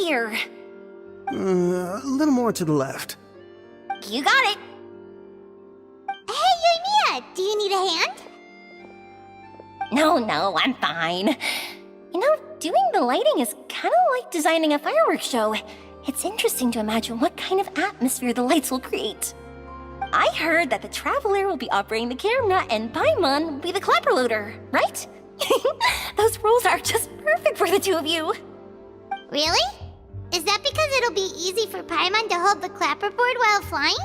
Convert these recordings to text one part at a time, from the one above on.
here? A little more to the left. You got it. Hey, Yoimiya, do you need a hand? No, I'm fine. You know, doing the lighting is kind of like designing a fireworks show. It's interesting to imagine what kind of atmosphere the lights will create. I heard that the Traveler will be operating the camera and Paimon will be the clapper loader, right? Those roles are just perfect for the two of you. Really? Is that because it'll be easy for Paimon to hold the clapperboard while flying?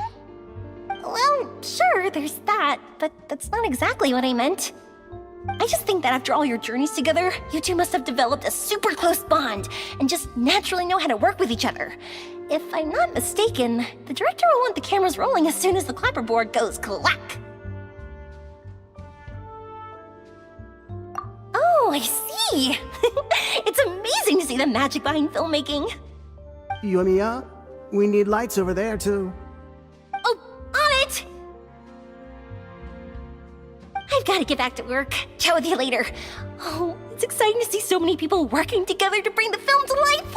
Well, sure, there's that, but that's not exactly what I meant. I just think that after all your journeys together, you two must have developed a super close bond and just naturally know how to work with each other. If I'm not mistaken, the director will want the cameras rolling as soon as the clapperboard goes clack. Oh, I see! It's amazing to see the magic behind filmmaking. Yoimiya, we need lights over there, too. Oh, on it! I've got to get back to work. Chat with you later. Oh, it's exciting to see so many people working together to bring the film to life.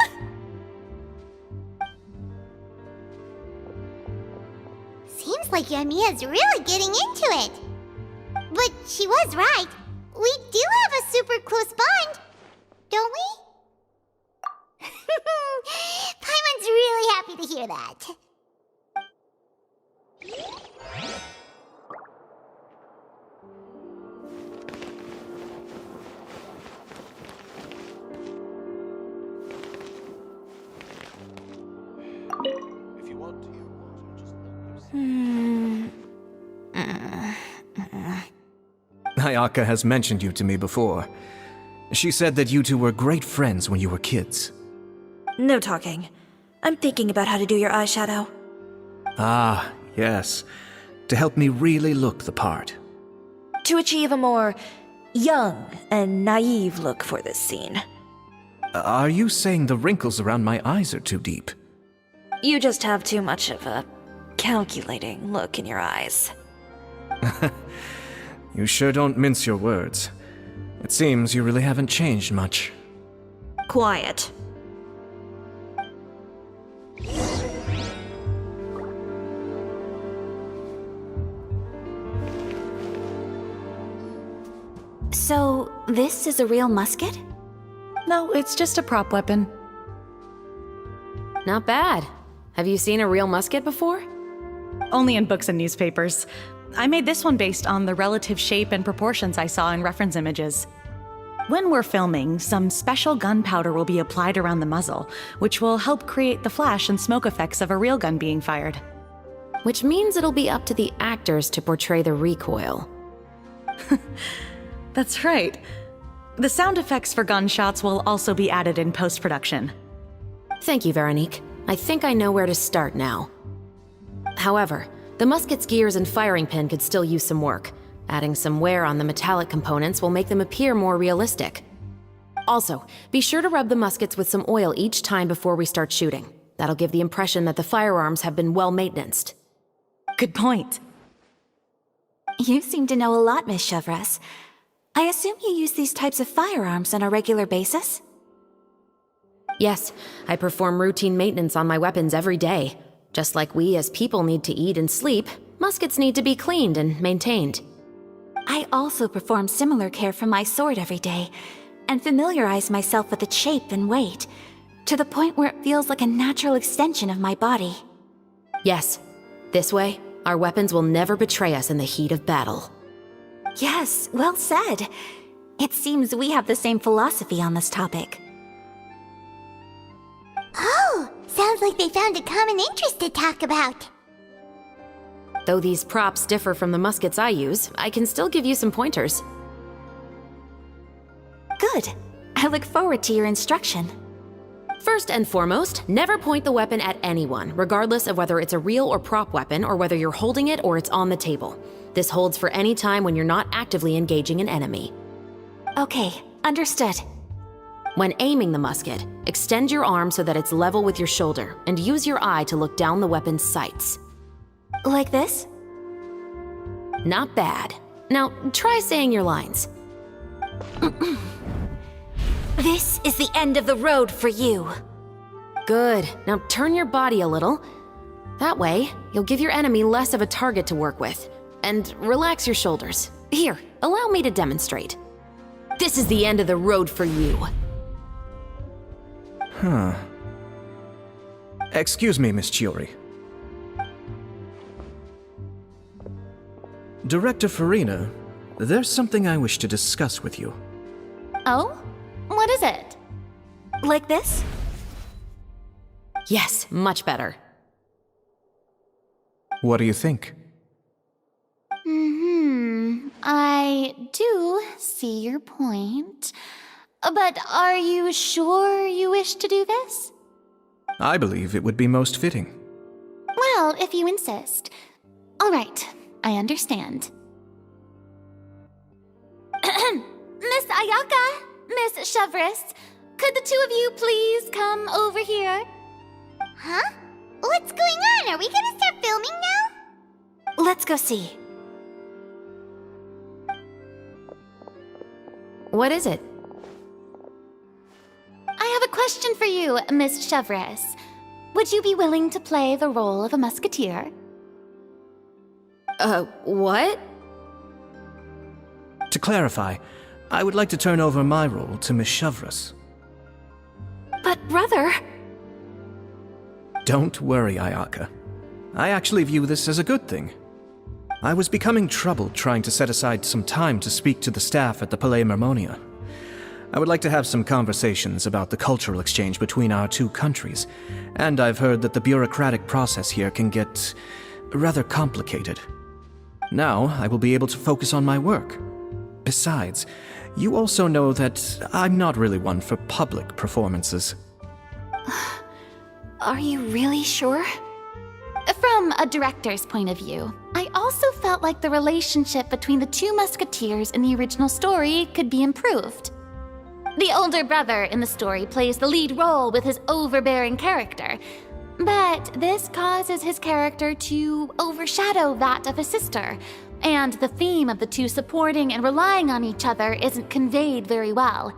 Seems like Yoimiya's really getting into it. But she was right. We do have a super close bond, don't we? Paimon's really happy to hear that. If you want to, just Ayaka has mentioned you to me before. She said that you two were great friends when you were kids. No talking. I'm thinking about how to do your eyeshadow. Ah, yes. To help me really look the part. To achieve a more young and naive look for this scene. Are you saying the wrinkles around my eyes are too deep? You just have too much of a calculating look in your eyes. You sure don't mince your words. It seems you really haven't changed much. Quiet. So, this is a real musket? No, it's just a prop weapon. Not bad. Have you seen a real musket before? Only in books and newspapers. I made this one based on the relative shape and proportions I saw in reference images. When we're filming, some special gunpowder will be applied around the muzzle, which will help create the flash and smoke effects of a real gun being fired. Which means it'll be up to the actors to portray the recoil. That's right. The sound effects for gunshots will also be added in post-production. Thank you, Veronique. I think I know where to start now. However, the musket's gears and firing pin could still use some work. Adding some wear on the metallic components will make them appear more realistic. Also, be sure to rub the muskets with some oil each time before we start shooting. That'll give the impression that the firearms have been well maintained. Good point. You seem to know a lot, Miss Chevres. I assume you use these types of firearms on a regular basis? Yes, I perform routine maintenance on my weapons every day. Just like we as people need to eat and sleep, muskets need to be cleaned and maintained. I also perform similar care for my sword every day, and familiarize myself with its shape and weight, to the point where it feels like a natural extension of my body. Yes, this way, our weapons will never betray us in the heat of battle. Yes, well said. It seems we have the same philosophy on this topic. Oh, sounds like they found a common interest to talk about. Though these props differ from the muskets I use, I can still give you some pointers. Good. I look forward to your instruction. First and foremost, never point the weapon at anyone, regardless of whether it's a real or prop weapon or whether you're holding it or it's on the table. This holds for any time when you're not actively engaging an enemy. Okay, understood. When aiming the musket, extend your arm so that it's level with your shoulder and use your eye to look down the weapon's sights. Like this? Not bad. Now, try saying your lines. This is the end of the road for you. Good. Now turn your body a little. That way, you'll give your enemy less of a target to work with. And relax your shoulders. Here, allow me to demonstrate. This is the end of the road for you. Huh. Excuse me, Miss Chiori. Director Farina, there's something I wish to discuss with you. Oh? What is it? Like this? Yes, much better. What do you think? I do see your point. But are you sure you wish to do this? I believe it would be most fitting. Well, if you insist. All right, I understand. Miss Ayaka, Miss Chevres, could the two of you please come over here? Huh? What's going on? Are we gonna start filming now? Let's go see. What is it? I have a question for you, Miss Chevres. Would you be willing to play the role of a musketeer? What? To clarify, I would like to turn over my role to Miss Chevres. But brother... Don't worry, Ayaka. I actually view this as a good thing. I was becoming troubled trying to set aside some time to speak to the staff at the Palais Mermonia. I would like to have some conversations about the cultural exchange between our two countries, and I've heard that the bureaucratic process here can get rather complicated. Now, I will be able to focus on my work. Besides, you also know that I'm not really one for public performances. Are you really sure? From a director's point of view, I also felt like the relationship between the two musketeers in the original story could be improved. The older brother in the story plays the lead role with his overbearing character, but this causes his character to overshadow that of his sister, and the theme of the two supporting and relying on each other isn't conveyed very well.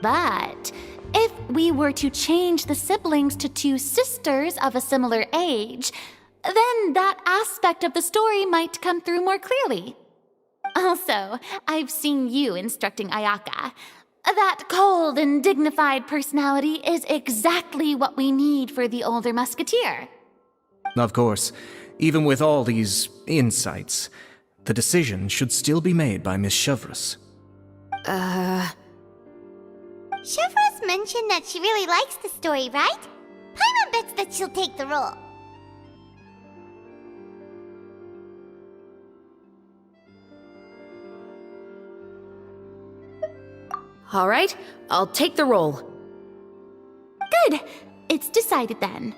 But if we were to change the siblings to two sisters of a similar age, then that aspect of the story might come through more clearly. Also, I've seen you instructing Ayaka. That cold and dignified personality is exactly what we need for the older musketeer. Of course, even with all these insights, the decision should still be made by Miss Chevres. Chevres mentioned that she really likes the story, right? Paimon bets that she'll take the role. All right, I'll take the role. Good! It's decided then.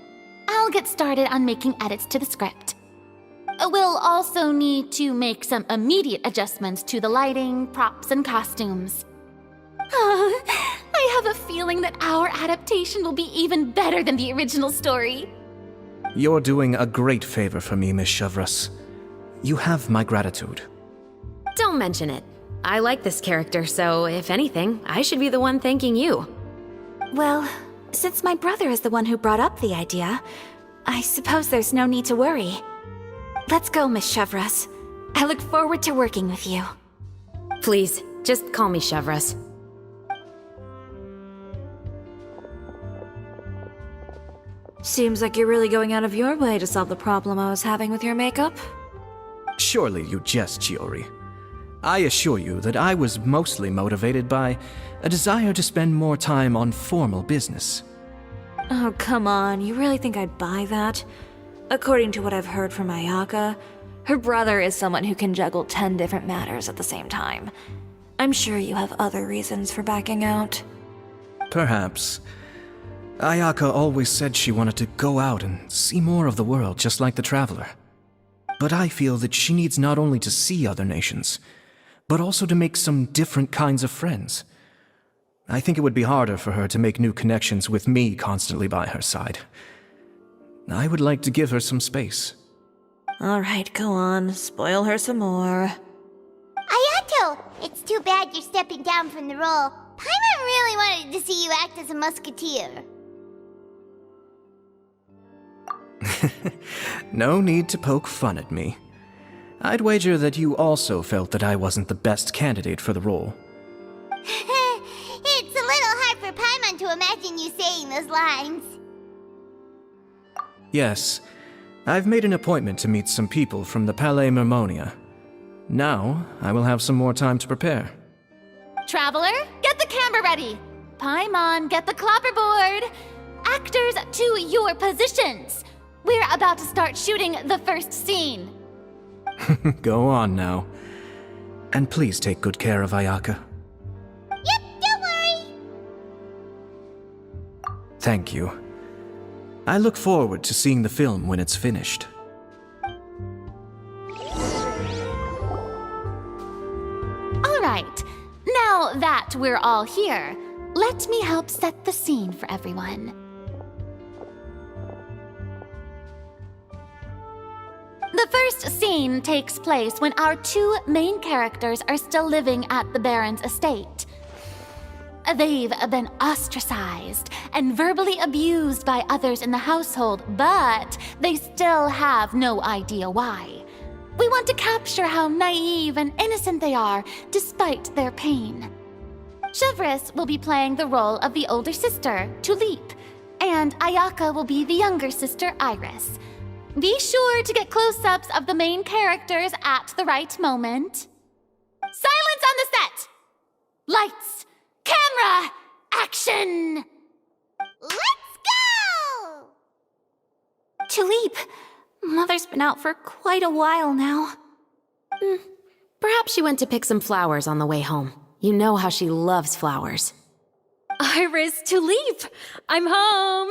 I'll get started on making edits to the script. We'll also need to make some immediate adjustments to the lighting, props, and costumes. I have a feeling that our adaptation will be even better than the original story. You're doing a great favor for me, Miss Chevres. You have my gratitude. Don't mention it. I like this character, so if anything, I should be the one thanking you. Well, since my brother is the one who brought up the idea, I suppose there's no need to worry. Let's go, Miss Chevres. I look forward to working with you. Please, just call me Chevres. Seems like you're really going out of your way to solve the problem I was having with your makeup. Surely you jest, Chiori. I assure you that I was mostly motivated by a desire to spend more time on formal business. Oh, come on. You really think I'd buy that? According to what I've heard from Ayaka, her brother is someone who can juggle 10 different matters at the same time. I'm sure you have other reasons for backing out. Perhaps. Ayaka always said she wanted to go out and see more of the world, just like the Traveler. But I feel that she needs not only to see other nations, but also to make some different kinds of friends. I think it would be harder for her to make new connections with me constantly by her side. I would like to give her some space. Alright, go on. Spoil her some more. Ayato, it's too bad you're stepping down from the role. Paimon really wanted to see you act as a musketeer. No need to poke fun at me. I'd wager that you also felt that I wasn't the best candidate for the role. It's a little hard for Paimon to imagine you saying those lines. Yes, I've made an appointment to meet some people from the Palais Mermonia. Now, I will have some more time to prepare. Traveler, get the camera ready. Paimon, get the clapperboard. Actors, to your positions. We're about to start shooting the first scene. Go on now. And please take good care of Ayaka. Yep, don't worry. Thank you. I look forward to seeing the film when it's finished. All right, now that we're all here, let me help set the scene for everyone. The first scene takes place when our two main characters are still living at the Baron's estate. They've been ostracized and verbally abused by others in the household, but they still have no idea why. We want to capture how naive and innocent they are despite their pain. Chevres will be playing the role of the older sister, Tulip, and Ayaka will be the younger sister, Iris. Be sure to get close-ups of the main characters at the right moment. Silence on the set! Lights! Camera! Action! Let's go! Tulip, Mother's been out for quite a while now. Perhaps she went to pick some flowers on the way home. You know how she loves flowers. Iris, Tulip, I'm home.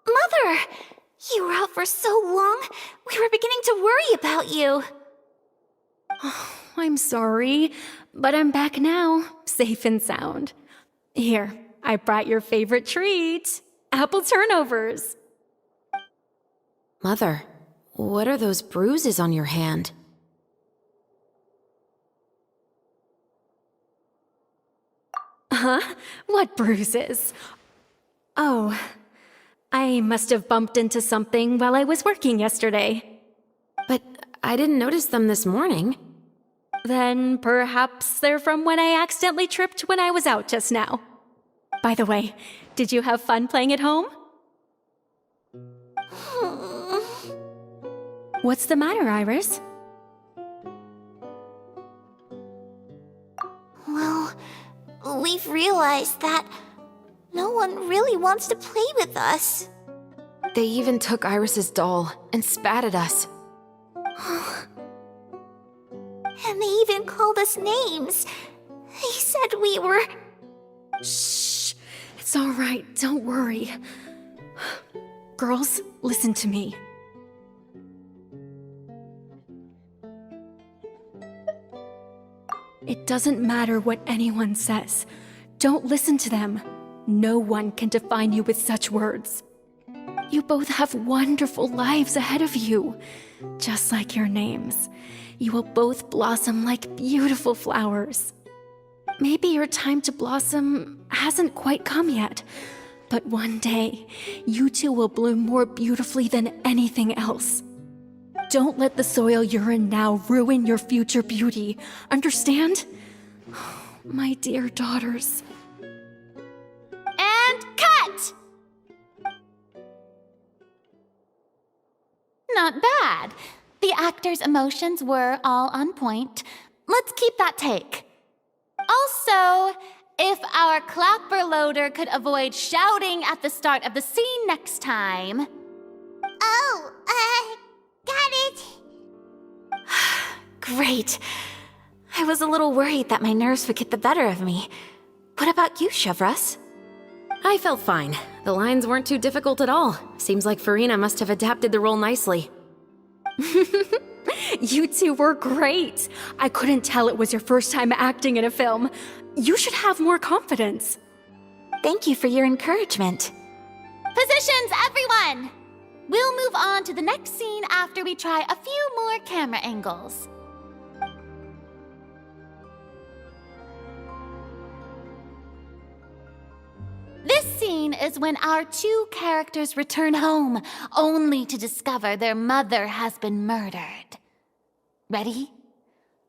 Mother! You were out for so long, we were beginning to worry about you. I'm sorry, but I'm back now, safe and sound. Here, I brought your favorite treat, apple turnovers. Mother, what are those bruises on your hand? Huh? What bruises? Oh, I must have bumped into something while I was working yesterday. But I didn't notice them this morning. Then perhaps they're from when I accidentally tripped when I was out just now. By the way, did you have fun playing at home? What's the matter, Iris? Well, we've realized that no one really wants to play with us. They even took Iris's doll and spat at us. And they even called us names. They said we were... Shh! It's all right, don't worry. Girls, listen to me. It doesn't matter what anyone says. Don't listen to them. No one can define you with such words. You both have wonderful lives ahead of you. Just like your names. You will both blossom like beautiful flowers. Maybe your time to blossom hasn't quite come yet, but one day, you two will bloom more beautifully than anything else. Don't let the soil you're in now ruin your future beauty. Understand? My dear daughters. And cut! Not bad. The actors' emotions were all on point. Let's keep that take. Also, if our clapper loader could avoid shouting at the start of the scene next time. Oh, got it. Great. I was a little worried that my nerves would get the better of me. What about you, Chevres? I felt fine. The lines weren't too difficult at all. Seems like Farina must have adapted the role nicely. You two were great. I couldn't tell it was your first time acting in a film. You should have more confidence. Thank you for your encouragement. Positions, everyone! We'll move on to the next scene after we try a few more camera angles. This scene is when our two characters return home, only to discover their mother has been murdered. Ready?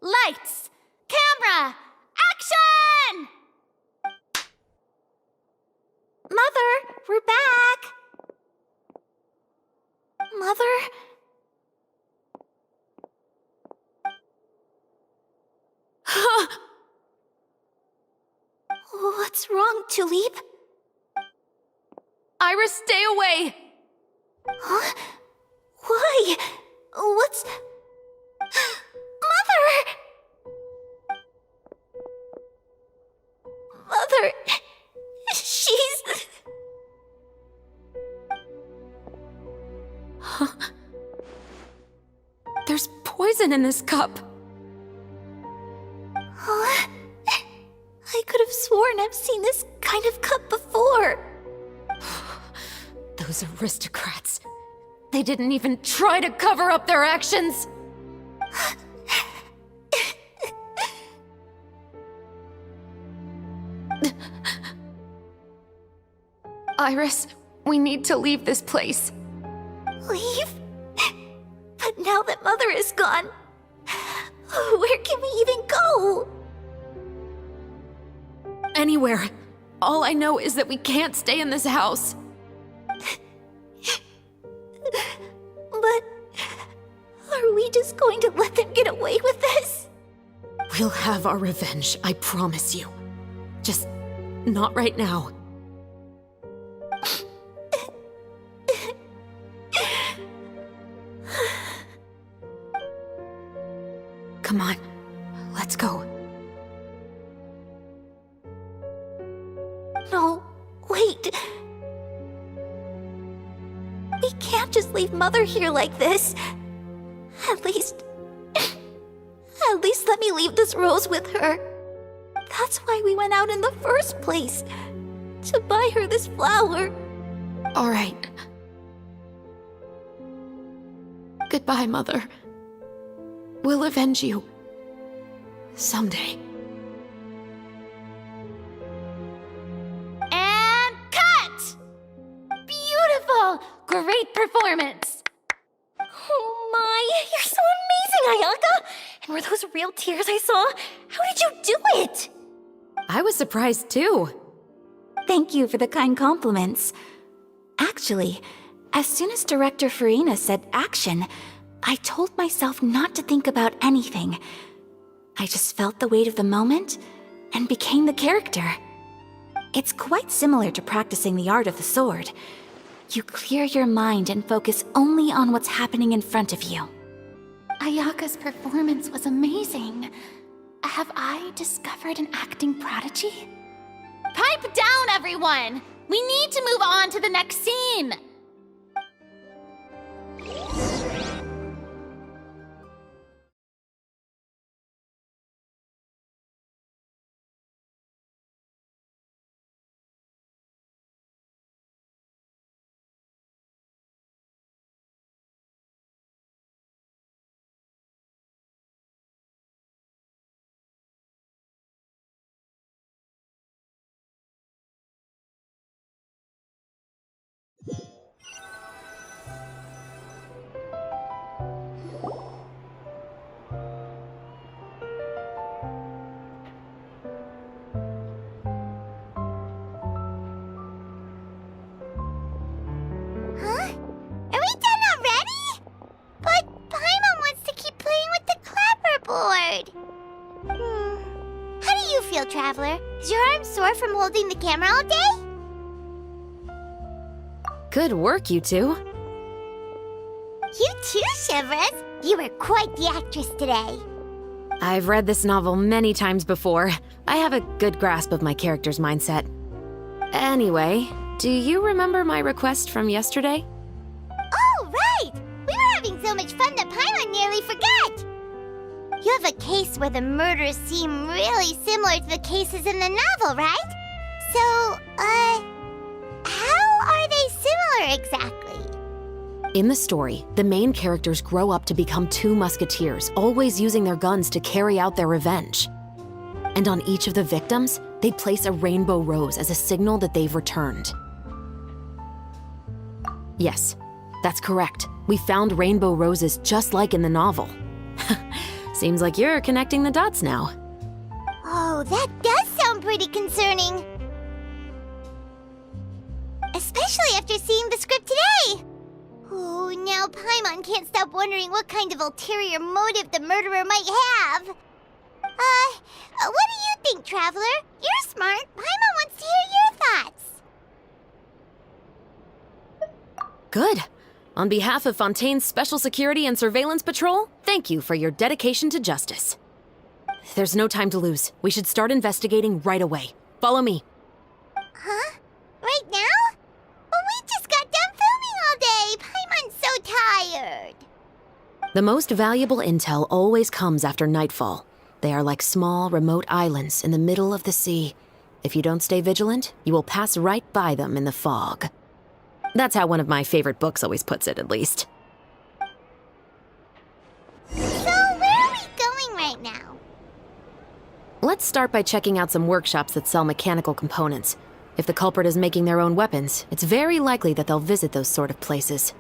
Lights! Camera! Action! Mother, we're back! Mother? What's wrong, Tulip? Iris, stay away! Huh? Why? What's... Mother! Mother... She's... There's poison in this cup. Huh? I could have sworn I've seen this kind of cup before. Those aristocrats. They didn't even try to cover up their actions. Iris, we need to leave this place. Leave? But now that Mother is gone, where can we even go? Anywhere. All I know is that we can't stay in this house. But are we just going to let them get away with this? We'll have our revenge, I promise you. Just not right now. Come on, let's go. No, wait. We can't just leave Mother here like this. At least let me leave this rose with her. That's why we went out in the first place. To buy her this flower. All right. Goodbye, Mother. We'll avenge you. Someday. And cut! Beautiful! Great performance! Oh my, you're so amazing, Ayaka! And were those real tears I saw? How did you do it? I was surprised too. Thank you for the kind compliments. Actually, as soon as Director Farina said action, I told myself not to think about anything. I just felt the weight of the moment and became the character. It's quite similar to practicing the art of the sword. You clear your mind and focus only on what's happening in front of you. Ayaka's performance was amazing. Have I discovered an acting prodigy? Pipe down, everyone! We need to move on to the next scene! Huh? Are we done already? But Paimon wants to keep playing with the clapperboard. How do you feel, Traveler? Is your arm sore from holding the camera all day? Good work, you two. You too, Shivers. You were quite the actress today. I've read this novel many times before. I have a good grasp of my character's mindset. Anyway, do you remember my request from yesterday? Oh, right! We were having so much fun that Paimon nearly forgot! You have a case where the murders seem really similar to the cases in the novel, right? So, how are they similar exactly? In the story, the main characters grow up to become two musketeers, always using their guns to carry out their revenge. And on each of the victims, they place a rainbow rose as a signal that they've returned. Yes, that's correct. We found rainbow roses just like in the novel. Seems like you're connecting the dots now. Oh, that does sound pretty concerning. Especially after seeing the script today. Oh, now Paimon can't stop wondering what kind of ulterior motive the murderer might have. What do you think, Traveler? You're smart. Paimon wants to hear your thoughts. Good. On behalf of Fontaine's Special Security and Surveillance Patrol, thank you for your dedication to justice. There's no time to lose. We should start investigating right away. Follow me. Huh? Right now? But we just got done filming all day. Paimon's so tired. The most valuable intel always comes after nightfall. They are like small, remote islands in the middle of the sea. If you don't stay vigilant, you will pass right by them in the fog. That's how one of my favorite books always puts it, at least. So, where are we going right now? Let's start by checking out some workshops that sell mechanical components. If the culprit is making their own weapons, it's very likely that they'll visit those sort of places.